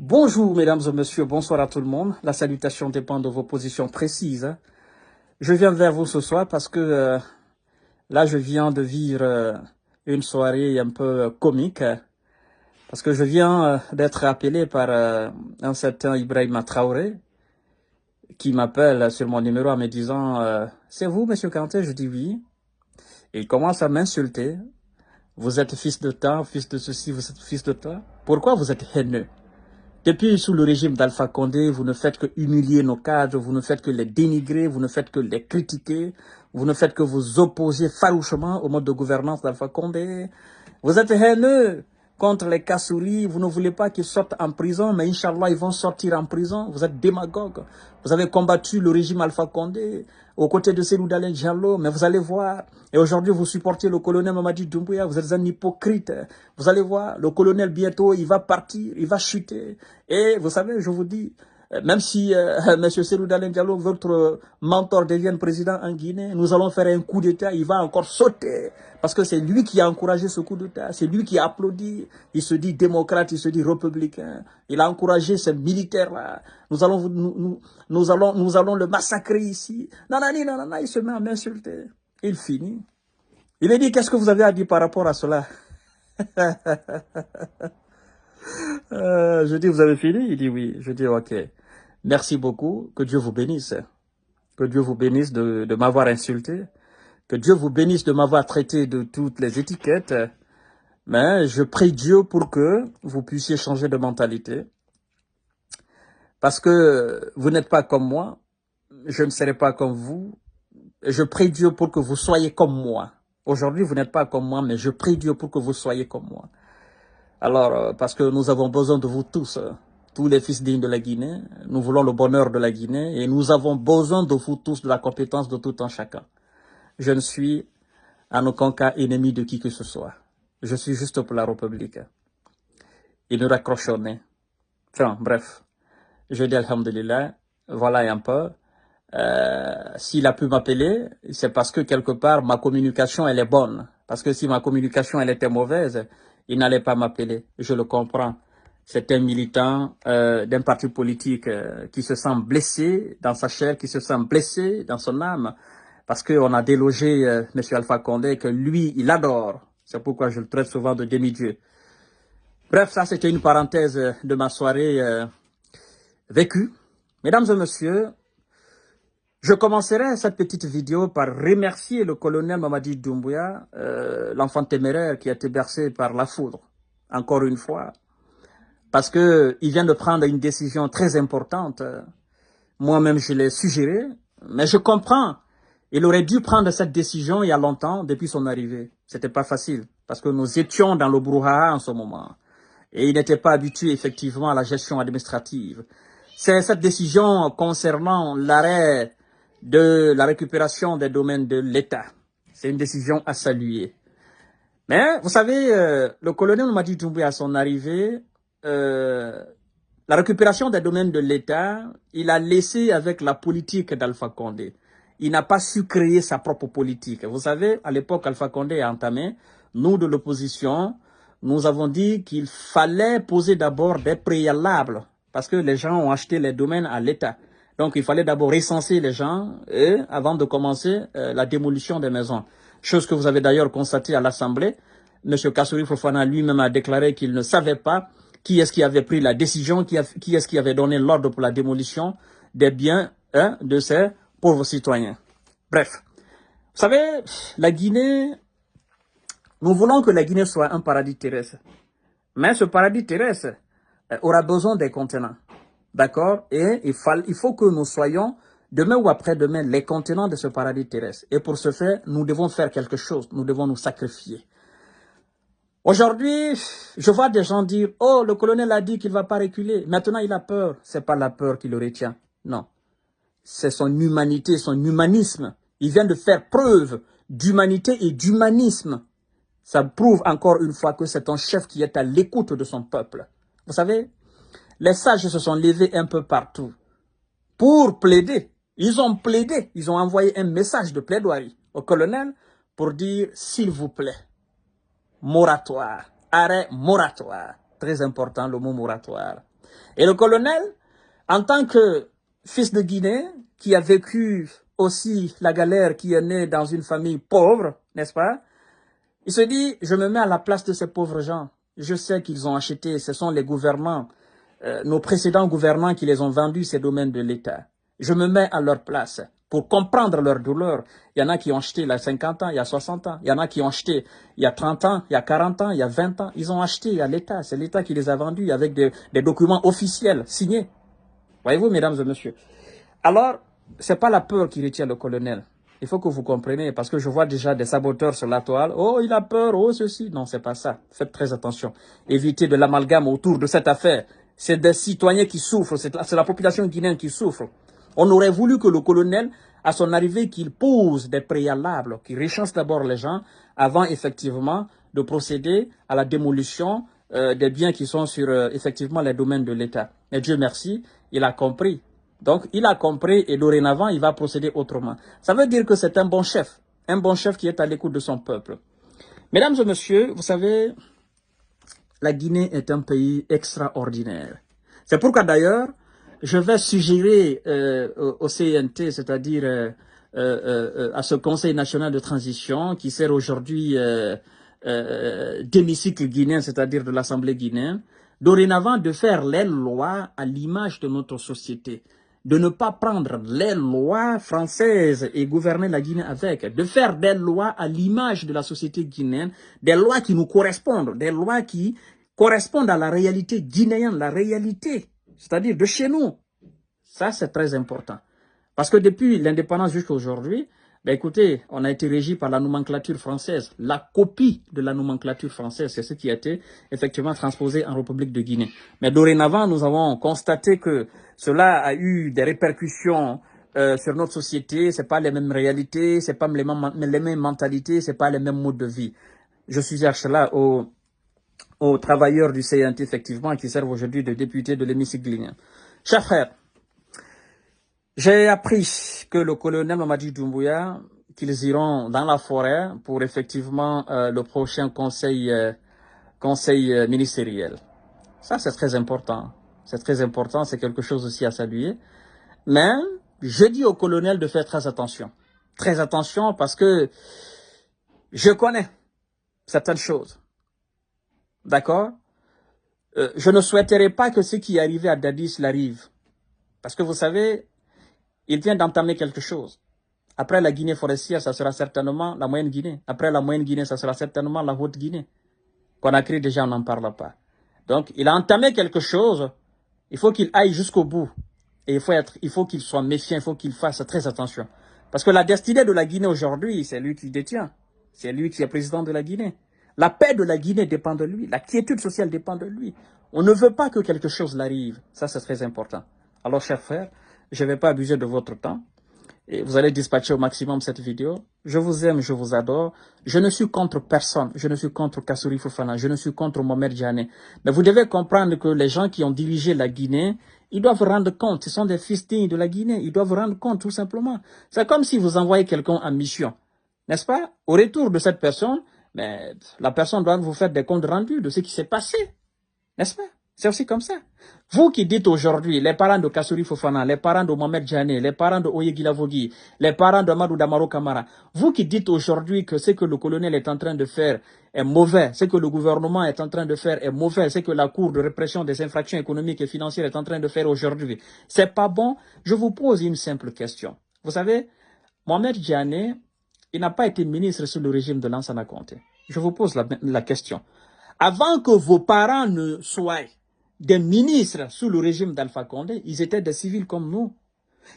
Bonjour mesdames et messieurs, bonsoir à tout le monde. La salutation dépend de vos positions précises. Je viens vers vous ce soir parce que là je viens de vivre une soirée un peu comique. Parce que je viens d'être appelé par un certain Ibrahima Traoré qui m'appelle sur mon numéro en me disant c'est vous monsieur Kanté? Je dis oui. Et il commence à m'insulter. Vous êtes fils de temps, fils de ceci, vous êtes fils de temps. Pourquoi vous êtes haineux? Depuis sous le régime d'Alpha Condé, vous ne faites que humilier nos cadres, vous ne faites que les dénigrer, vous ne faites que les critiquer, vous ne faites que vous opposer farouchement au mode de gouvernance d'Alpha Condé. Vous êtes haineux contre les Kassouri, vous ne voulez pas qu'ils sortent en prison, mais Inch'Allah, ils vont sortir en prison. Vous êtes démagogue. Vous avez combattu le régime Alpha Condé aux côtés de Cellou Dalein Diallo, mais vous allez voir. Et aujourd'hui, vous supportez le colonel Mamadi Doumbouya, vous êtes un hypocrite. Vous allez voir, le colonel bientôt, il va partir, il va chuter. Et vous savez, je vous dis, même si M. Cellou Dalein Diallo, votre mentor, devienne président en Guinée, nous allons faire un coup d'État, il va encore sauter. Parce que c'est lui qui a encouragé ce coup d'État, c'est lui qui a applaudi. Il se dit démocrate, il se dit républicain. Il a encouragé ces militaires-là. Nous allons le massacrer ici. Nanani, nanana, il se met à m'insulter. Il finit. Il a dit, qu'est-ce que vous avez à dire par rapport à cela? Je dis, vous avez fini? Il dit oui. Je dis, ok. Merci beaucoup. Que Dieu vous bénisse. Que Dieu vous bénisse de m'avoir insulté. Que Dieu vous bénisse de m'avoir traité de toutes les étiquettes. Mais je prie Dieu pour que vous puissiez changer de mentalité. Parce que vous n'êtes pas comme moi. Je ne serai pas comme vous. Je prie Dieu pour que vous soyez comme moi. Aujourd'hui, vous n'êtes pas comme moi, mais je prie Dieu pour que vous soyez comme moi. Alors, parce que nous avons besoin de vous tous les fils dignes de la Guinée. Nous voulons le bonheur de la Guinée et nous avons besoin de vous tous, de la compétence de tout un chacun. Je ne suis en aucun cas ennemi de qui que ce soit. Je suis juste pour la République. Il nous raccroche au nez. Enfin, bref. Je dis alhamdulillah. Voilà un peu. S'il a pu m'appeler, c'est parce que quelque part, ma communication, elle est bonne. Parce que si ma communication, elle était mauvaise, il n'allait pas m'appeler. Je le comprends. C'est un militant d'un parti politique qui se sent blessé dans sa chair, qui se sent blessé dans son âme. Parce qu'on a délogé M. Alpha Condé, que lui, il adore. C'est pourquoi je le traite souvent de demi-dieu. Bref, ça, c'était une parenthèse de ma soirée vécue. Mesdames et messieurs, je commencerai cette petite vidéo par remercier le colonel Mamadi Doumbouya, l'enfant téméraire qui a été bercé par la foudre, encore une fois, parce qu'il vient de prendre une décision très importante. Moi-même, je l'ai suggéré, mais je comprends. Il aurait dû prendre cette décision il y a longtemps, depuis son arrivée. C'était pas facile, parce que nous étions dans le brouhaha en ce moment. Et il n'était pas habitué, effectivement, à la gestion administrative. C'est cette décision concernant l'arrêt de la récupération des domaines de l'État. C'est une décision à saluer. Mais, vous savez, le colonel Mamadi Doumbouya, à son arrivée, la récupération des domaines de l'État, il a laissé avec la politique d'Alpha Condé. Il n'a pas su créer sa propre politique. Vous savez, à l'époque, Alpha Condé a entamé, nous de l'opposition, nous avons dit qu'il fallait poser d'abord des préalables parce que les gens ont acheté les domaines à l'État. Donc, il fallait d'abord recenser les gens avant de commencer la démolition des maisons. Chose que vous avez d'ailleurs constatée à l'Assemblée. M. Kassouri Fofana lui-même a déclaré qu'il ne savait pas qui est-ce qui avait pris la décision, qui est-ce qui avait donné l'ordre pour la démolition des biens de ces pauvres citoyens. Bref, vous savez, la Guinée, nous voulons que la Guinée soit un paradis terrestre. Mais ce paradis terrestre aura besoin des contenants. D'accord? Et il faut que nous soyons, demain ou après-demain, les contenants de ce paradis terrestre. Et pour ce faire, nous devons faire quelque chose. Nous devons nous sacrifier. Aujourd'hui, je vois des gens dire « Oh, le colonel a dit qu'il ne va pas reculer. Maintenant, il a peur. » Ce n'est pas la peur qui le retient. Non. C'est son humanité, son humanisme. Il vient de faire preuve d'humanité et d'humanisme. Ça prouve encore une fois que c'est un chef qui est à l'écoute de son peuple. Vous savez, les sages se sont levés un peu partout pour plaider. Ils ont plaidé, ils ont envoyé un message de plaidoirie au colonel pour dire « S'il vous plaît, moratoire, arrêt moratoire ». Très important le mot moratoire. Et le colonel, en tant que fils de Guinée, qui a vécu aussi la galère, qui est né dans une famille pauvre, n'est-ce pas? Il se dit, je me mets à la place de ces pauvres gens. Je sais qu'ils ont acheté, ce sont les gouvernements, nos précédents gouvernements qui les ont vendus ces domaines de l'État. Je me mets à leur place pour comprendre leur douleur. Il y en a qui ont acheté il y a 50 ans, il y a 60 ans. Il y en a qui ont acheté il y a 30 ans, il y a 40 ans, il y a 20 ans. Ils ont acheté à l'État. C'est l'État qui les a vendus avec des documents officiels signés. Voyez-vous, mesdames et messieurs. Alors, c'est pas la peur qui retient le colonel. Il faut que vous compreniez, parce que je vois déjà des saboteurs sur la toile. Oh, il a peur, oh, ceci. Non, c'est pas ça. Faites très attention. Évitez de l'amalgame autour de cette affaire. C'est des citoyens qui souffrent, c'est la population guinéenne qui souffre. On aurait voulu que le colonel, à son arrivée, qu'il pose des préalables, qu'il rechasse d'abord les gens, avant effectivement de procéder à la démolition des biens qui sont sur effectivement les domaines de l'État. Et Dieu merci, il a compris. Donc, il a compris et dorénavant, il va procéder autrement. Ça veut dire que c'est un bon chef qui est à l'écoute de son peuple. Mesdames et messieurs, vous savez, la Guinée est un pays extraordinaire. C'est pourquoi d'ailleurs, je vais suggérer au CNT, c'est-à-dire à ce Conseil national de transition qui sert aujourd'hui d'hémicycle guinéen, c'est-à-dire de l'Assemblée guinéenne, dorénavant de faire les lois à l'image de notre société. De ne pas prendre les lois françaises et gouverner la Guinée avec, de faire des lois à l'image de la société guinéenne, des lois qui nous correspondent, des lois qui correspondent à la réalité guinéenne, la réalité, c'est-à-dire de chez nous. Ça, c'est très important. Parce que depuis l'indépendance jusqu'à aujourd'hui, ben écoutez, on a été régi par la nomenclature française. La copie de la nomenclature française, c'est ce qui a été effectivement transposé en République de Guinée. Mais dorénavant, nous avons constaté que cela a eu des répercussions sur notre société. C'est pas les mêmes réalités, c'est pas les mêmes mentalités, c'est pas les mêmes modes de vie. Je suggère cela aux travailleurs du CNT, effectivement, qui servent aujourd'hui de députés de l'hémicycle guinéen. Chers frères, j'ai appris que le colonel Mamadi Doumbouya, qu'ils iront dans la forêt pour effectivement le prochain conseil ministériel. Ça, c'est très important. C'est très important, c'est quelque chose aussi à saluer. Mais je dis au colonel de faire très attention. Très attention parce que je connais certaines choses. D'accord? Je ne souhaiterais pas que ce qui est arrivé à Dadis l'arrive. Parce que vous savez, il vient d'entamer quelque chose. Après la Guinée forestière, ça sera certainement la moyenne Guinée. Après la moyenne Guinée, ça sera certainement la haute Guinée. Conakry, déjà, on n'en parle pas. Donc, il a entamé quelque chose. Il faut qu'il aille jusqu'au bout. Et il faut qu'il soit méfiant, il faut qu'il fasse très attention. Parce que la destinée de la Guinée aujourd'hui, c'est lui qui détient. C'est lui qui est président de la Guinée. La paix de la Guinée dépend de lui. La quiétude sociale dépend de lui. On ne veut pas que quelque chose l'arrive. Ça, c'est très important. Alors, chers frères, je ne vais pas abuser de votre temps. Et vous allez dispatcher au maximum cette vidéo. Je vous aime, je vous adore. Je ne suis contre personne. Je ne suis contre Kassouri Fofana. Je ne suis contre Mohamed Djane. Mais vous devez comprendre que les gens qui ont dirigé la Guinée, ils doivent rendre compte. Ce sont des fils dignes de la Guinée. Ils doivent rendre compte, tout simplement. C'est comme si vous envoyez quelqu'un en mission. N'est-ce pas? Au retour de cette personne, mais la personne doit vous faire des comptes rendus de ce qui s'est passé. N'est-ce pas? C'est aussi comme ça. Vous qui dites aujourd'hui, les parents de Kassouri Fofana, les parents de Mohamed Djane, les parents de Oye Guilavogui, les parents de Amadou Damaro Kamara, vous qui dites aujourd'hui que ce que le colonel est en train de faire est mauvais, ce que le gouvernement est en train de faire est mauvais, ce que la Cour de répression des infractions économiques et financières est en train de faire aujourd'hui, c'est pas bon. Je vous pose une simple question. Vous savez, Mohamed Djane, il n'a pas été ministre sous le régime de Lansana Conté. Je vous pose la question. Avant que vos parents ne soient des ministres sous le régime d'Alpha Condé, ils étaient des civils comme nous.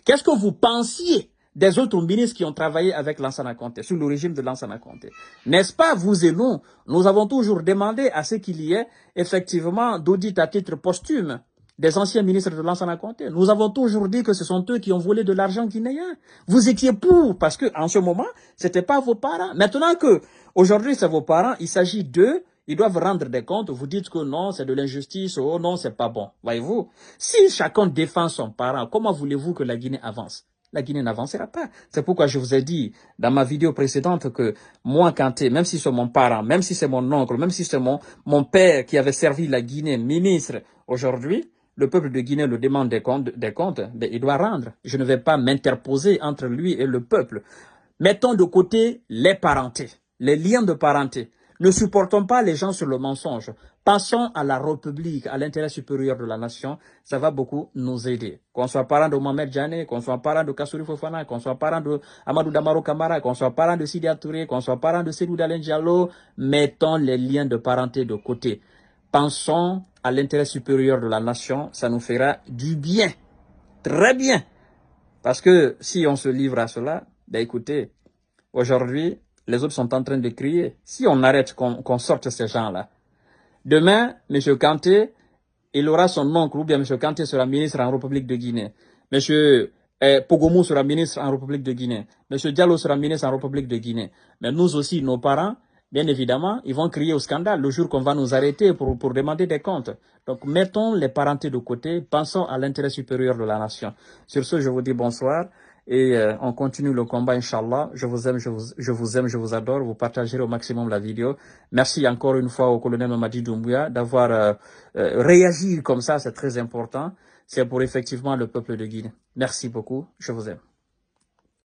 Qu'est-ce que vous pensiez des autres ministres qui ont travaillé avec Lansana Conté, sous le régime de Lansana Conté? N'est-ce pas, vous et nous avons toujours demandé à ce qu'il y ait effectivement d'audit à titre posthume des anciens ministres de Lansana Conté. Nous avons toujours dit que ce sont eux qui ont volé de l'argent guinéen. Vous étiez pour, parce que en ce moment, c'était pas vos parents. Maintenant que aujourd'hui c'est vos parents, il s'agit d'eux. Ils doivent rendre des comptes. Vous dites que non, c'est de l'injustice. Oh non, c'est pas bon. Voyez-vous, si chacun défend son parent, comment voulez-vous que la Guinée avance? La Guinée n'avancera pas. C'est pourquoi je vous ai dit dans ma vidéo précédente que moi, Kanté, même si c'est mon parent, même si c'est mon oncle, même si c'est mon père qui avait servi la Guinée ministre aujourd'hui, le peuple de Guinée le demande des comptes, ben, il doit rendre. Je ne vais pas m'interposer entre lui et le peuple. Mettons de côté les parentés, les liens de parenté. Ne supportons pas les gens sur le mensonge. Passons à la République, à l'intérêt supérieur de la nation. Ça va beaucoup nous aider. Qu'on soit parent de Mohamed Djane, qu'on soit parent de Kassouri Fofana, qu'on soit parent de Amadou Damaro Kamara, qu'on soit parent de Sidi Touré, qu'on soit parent de Seydou Dalen Diallo, mettons les liens de parenté de côté. Pensons à l'intérêt supérieur de la nation. Ça nous fera du bien. Très bien. Parce que si on se livre à cela, ben écoutez, aujourd'hui, les autres sont en train de crier. Si on arrête qu'on sorte ces gens-là, demain, M. Kanté, il aura son oncle, ou bien M. Kanté sera ministre en République de Guinée. M. Pogomou sera ministre en République de Guinée. M. Diallo sera ministre en République de Guinée. Mais nous aussi, nos parents, bien évidemment, ils vont crier au scandale le jour qu'on va nous arrêter pour demander des comptes. Donc, mettons les parentés de côté, pensons à l'intérêt supérieur de la nation. Sur ce, je vous dis bonsoir et on continue le combat, Inch'Allah. Je vous aime, je vous adore. Vous partagerez au maximum la vidéo. Merci encore une fois au colonel Mamadi Doumbouya d'avoir réagi comme ça, c'est très important. C'est pour effectivement le peuple de Guinée. Merci beaucoup, je vous aime.